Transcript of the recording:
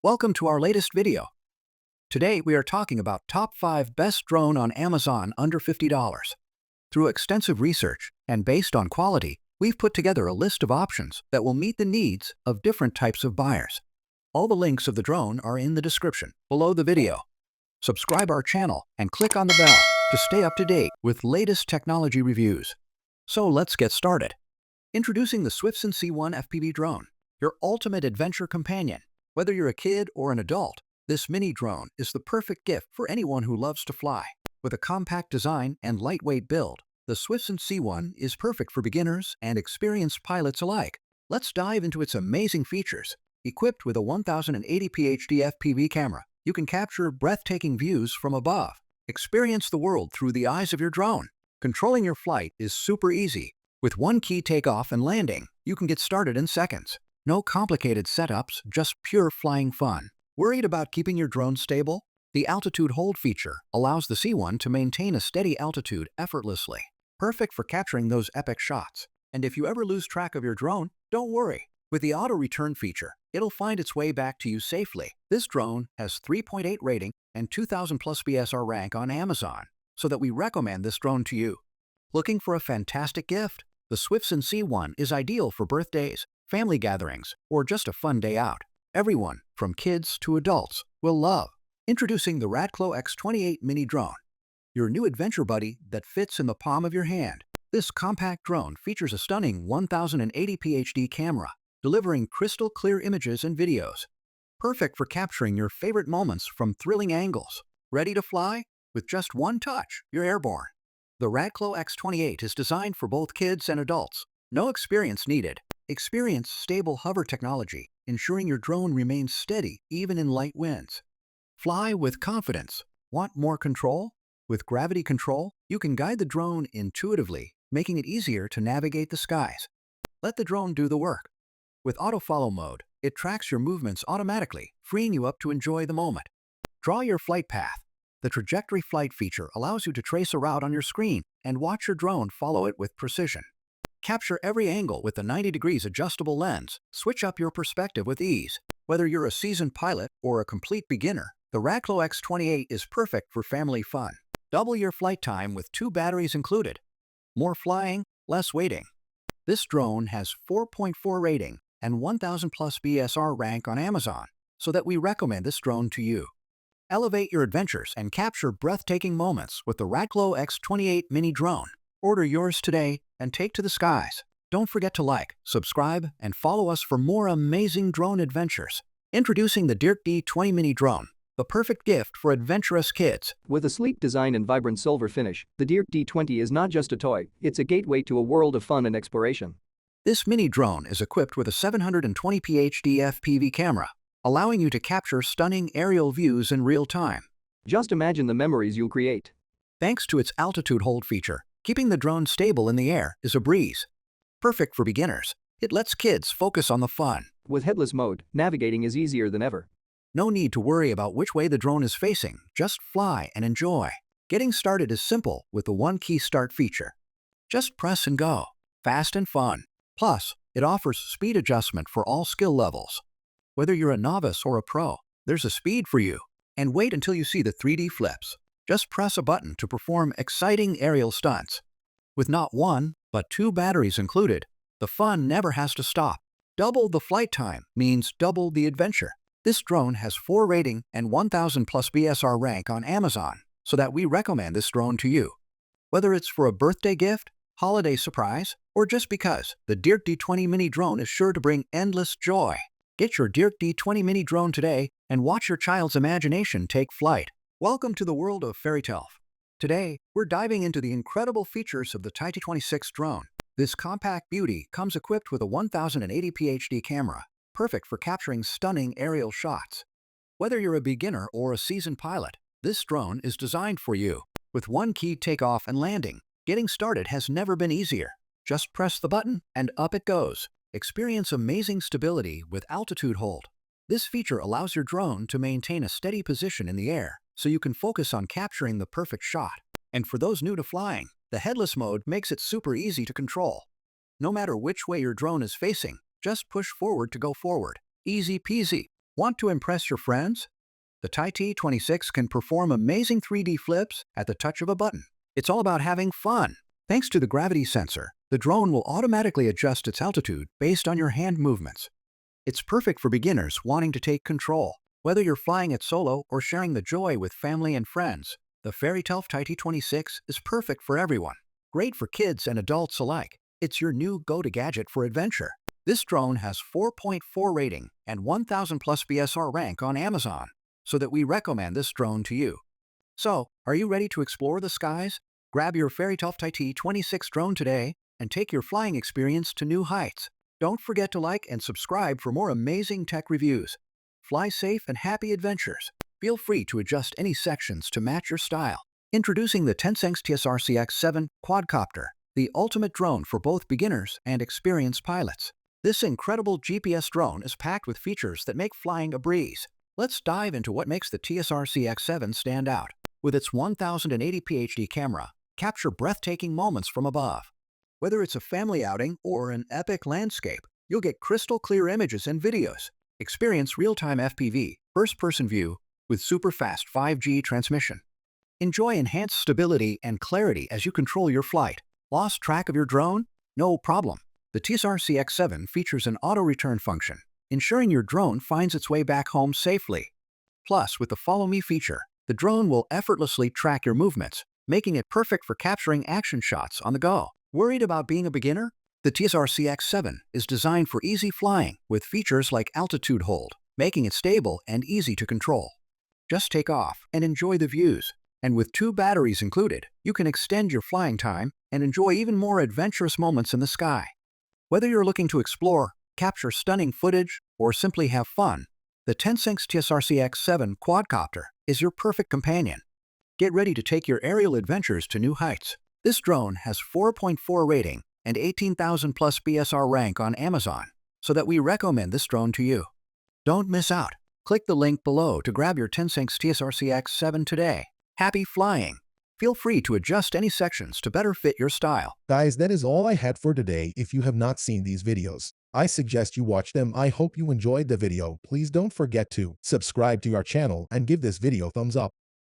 Welcome to our latest video. Today we are talking about top 5 best drone on Amazon under $50. Through extensive research and based on quality, we've put together a list of options that will meet the needs of different types of buyers. All the links of the drone are in the description below the video. Subscribe our channel and click on the bell to stay up to date with latest technology reviews. So let's get started. Introducing the Swifsen C-1 FPV Drone, your ultimate adventure companion. Whether you're a kid or an adult, this mini drone is the perfect gift for anyone who loves to fly. With a compact design and lightweight build, the Swifsen C-1 is perfect for beginners and experienced pilots alike. Let's dive into its amazing features. Equipped with a 1080p HD FPV camera, you can capture breathtaking views from above. Experience the world through the eyes of your drone. Controlling your flight is super easy. With one key takeoff and landing, you can get started in seconds. No complicated setups, just pure flying fun. Worried about keeping your drone stable? The altitude hold feature allows the C-1 to maintain a steady altitude effortlessly. Perfect for capturing those epic shots. And if you ever lose track of your drone, don't worry. With the auto return feature, it'll find its way back to you safely. This drone has 3.8 rating and 2000 plus BSR rank on Amazon, so that we recommend this drone to you. Looking for a fantastic gift? The Swifsen C-1 is ideal for birthdays, family gatherings, or just a fun day out. Everyone, from kids to adults, will love. Introducing the RADCLO X28 Mini Drone, your new adventure buddy that fits in the palm of your hand. This compact drone features a stunning 1080p HD camera, delivering crystal clear images and videos. Perfect for capturing your favorite moments from thrilling angles. Ready to fly? With just one touch, you're airborne. The RADCLO X28 is designed for both kids and adults. No experience needed. Experience stable hover technology, ensuring your drone remains steady even in light winds. Fly with confidence. Want more control? With Gravity Control, you can guide the drone intuitively, making it easier to navigate the skies. Let the drone do the work. With Auto Follow mode, it tracks your movements automatically, freeing you up to enjoy the moment. Draw your flight path. The Trajectory Flight feature allows you to trace a route on your screen and watch your drone follow it with precision. Capture every angle with the 90 degrees adjustable lens. Switch up your perspective with ease. Whether you're a seasoned pilot or a complete beginner, the RADCLO X28 is perfect for family fun. Double your flight time with 2 batteries included. More flying, less waiting. This drone has 4.4 rating and 1000 plus BSR rank on Amazon, so that we recommend this drone to you. Elevate your adventures and capture breathtaking moments with the RADCLO X28 Mini Drone. Order yours today and take to the skies. Don't forget to like, subscribe, and follow us for more amazing drone adventures. Introducing the DEERC D20 Mini Drone, the perfect gift for adventurous kids. With a sleek design and vibrant silver finish, the DEERC D20 is not just a toy, it's a gateway to a world of fun and exploration. This mini drone is equipped with a 720p HD FPV camera, allowing you to capture stunning aerial views in real time. Just imagine the memories you'll create. Thanks to its altitude hold feature, keeping the drone stable in the air is a breeze. Perfect for beginners, it lets kids focus on the fun. With headless mode, navigating is easier than ever. No need to worry about which way the drone is facing, just fly and enjoy. Getting started is simple with the one-key start feature. Just press and go. Fast and fun. Plus, it offers speed adjustment for all skill levels. Whether you're a novice or a pro, there's a speed for you. And wait until you see the 3D flips. Just press a button to perform exciting aerial stunts. With not 1, but 2 batteries included, the fun never has to stop. Double the flight time means double the adventure. This drone has 4 rating and 1000 plus BSR rank on Amazon, so that we recommend this drone to you. Whether it's for a birthday gift, holiday surprise, or just because, the DEERC D20 Mini Drone is sure to bring endless joy. Get your DEERC D20 Mini Drone today and watch your child's imagination take flight. Welcome to the world of FERIETELF. Today, we're diving into the incredible features of the TSRC drone. This compact beauty comes equipped with a 1080p HD camera, perfect for capturing stunning aerial shots. Whether you're a beginner or a seasoned pilot, this drone is designed for you. With one key takeoff and landing, getting started has never been easier. Just press the button and up it goes. Experience amazing stability with altitude hold. This feature allows your drone to maintain a steady position in the air, so you can focus on capturing the perfect shot. And for those new to flying, the headless mode makes it super easy to control. No matter which way your drone is facing, just push forward to go forward. Easy peasy. Want to impress your friends? The TENSSENX can perform amazing 3D flips at the touch of a button. It's all about having fun. Thanks to the gravity sensor, the drone will automatically adjust its altitude based on your hand movements. It's perfect for beginners wanting to take control. Whether you're flying it solo or sharing the joy with family and friends, the FERIETELF TENSSENX is perfect for everyone. Great for kids and adults alike. It's your new go-to gadget for adventure. This drone has 4.4 rating and 1000 plus BSR rank on Amazon, so that we recommend this drone to you. So, are you ready to explore the skies? Grab your FERIETELF TENSSENX drone today and take your flying experience to new heights. Don't forget to like and subscribe for more amazing tech reviews. Fly safe and happy adventures. Feel free to adjust any sections to match your style. Introducing the TENSSENX TSRC X7 Quadcopter, the ultimate drone for both beginners and experienced pilots. This incredible GPS drone is packed with features that make flying a breeze. Let's dive into what makes the TSRC X7 stand out. With its 1080p HD camera, capture breathtaking moments from above. Whether it's a family outing or an epic landscape, you'll get crystal clear images and videos. Experience real-time FPV, first-person view, with super-fast 5G transmission. Enjoy enhanced stability and clarity as you control your flight. Lost track of your drone? No problem. The TSRC X7 features an auto-return function, ensuring your drone finds its way back home safely. Plus, with the Follow Me feature, the drone will effortlessly track your movements, making it perfect for capturing action shots on the go. Worried about being a beginner? The TSRC X7 is designed for easy flying with features like altitude hold, making it stable and easy to control. Just take off and enjoy the views. And with 2 batteries included, you can extend your flying time and enjoy even more adventurous moments in the sky. Whether you're looking to explore, capture stunning footage, or simply have fun, the TENSSENX TSRC X7 Quadcopter is your perfect companion. Get ready to take your aerial adventures to new heights. This drone has 4.4 rating and 18,000 plus BSR rank on Amazon, so that we recommend this drone to you. Don't miss out. Click the link below to grab your TENSSENX TSRC X7 today. Happy flying! Feel free to adjust any sections to better fit your style. Guys, that is all I had for today. If you have not seen these videos, I suggest you watch them. I hope you enjoyed the video. Please don't forget to subscribe to our channel and give this video thumbs up.